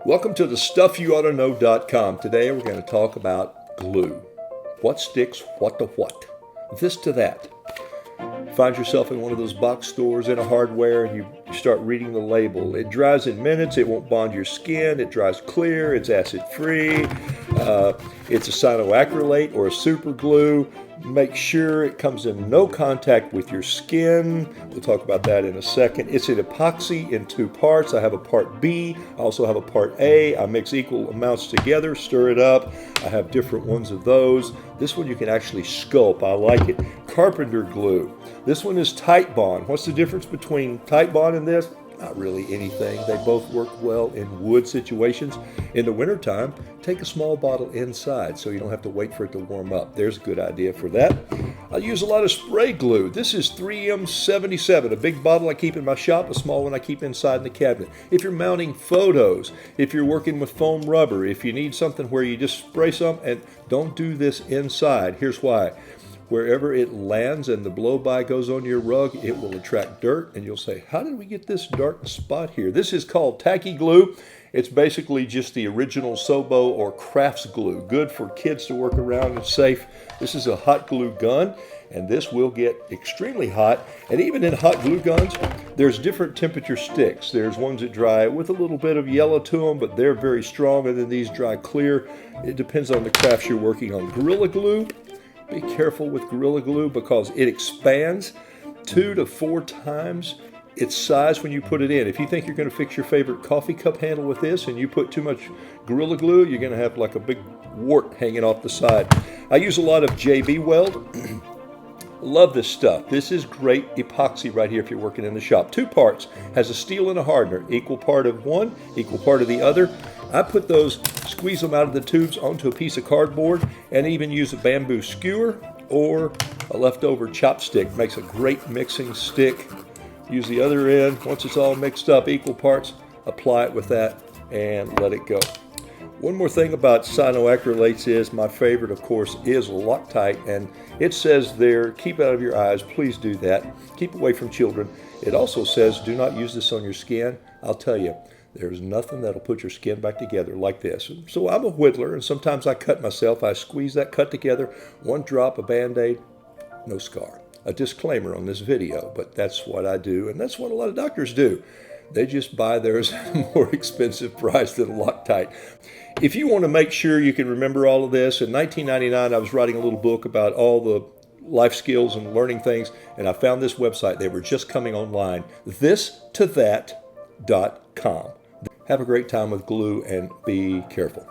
Welcome to the StuffYouOughtaKnow.com. Today we're going to talk about glue. What sticks, what to what. This to that. Find yourself in one of those box stores in a hardware and you start reading the label. It dries in minutes, it won't bond your skin, it dries clear, it's acid free, it's a cyanoacrylate or a super glue. Make sure it comes in no contact with your skin. We'll talk about that in a second. It's an epoxy in two parts. I have a part B, I also have a part A. I mix equal amounts together, stir it up. I have different ones of those. This one you can actually sculpt. I like it. Carpenter glue. This one is Tight Bond. What's the difference between Tight Bond and this? Not really anything. They both work well in wood situations. In the wintertime, take a small bottle inside so you don't have to wait for it to warm up. There's a good idea for that. I use a lot of spray glue. This is 3M77, a big bottle I keep in my shop, a small one I keep inside in the cabinet. If you're mounting photos, if you're working with foam rubber, if you need something where you just spray some, and don't do this inside. Here's why. Wherever it lands and the blow-by goes on your rug, it will attract dirt, and you'll say, how did we get this dark spot here? This is called tacky glue. It's basically just the original Sobo or Crafts glue. Good for kids to work around and safe. This is a hot glue gun, and this will get extremely hot. And even in hot glue guns, there's different temperature sticks. There's ones that dry with a little bit of yellow to them, but they're very strong, and then these dry clear. It depends on the crafts you're working on. Gorilla Glue. Be careful with Gorilla Glue because it expands 2 to 4 times its size when you put it in. If you think you're going to fix your favorite coffee cup handle with this and you put too much Gorilla Glue, you're going to have like a big wart hanging off the side. I use a lot of JB Weld. Love this stuff. This is great epoxy right here if you're working in the shop. 2 parts. Has a steel and a hardener. Equal part of one, equal part of the other. I put those, squeeze them out of the tubes onto a piece of cardboard, and even use a bamboo skewer or a leftover chopstick. Makes a great mixing stick. Use the other end. Once it's all mixed up, equal parts, apply it with that and let it go. One more thing about cyanoacrylates is, my favorite, of course, is Loctite, and it says there, keep out of your eyes, please do that. Keep away from children. It also says, do not use this on your skin. I'll tell you, there's nothing that'll put your skin back together like this. So I'm a whittler, and sometimes I cut myself. I squeeze that cut together, 1 drop, a Band-Aid, no scar. A disclaimer on this video, but that's what I do, and that's what a lot of doctors do. They just buy theirs at a more expensive price than Loctite. If you want to make sure you can remember all of this, in 1999 I was writing a little book about all the life skills and learning things, and I found this website. They were just coming online, thistothat.com. Have a great time with glue and be careful.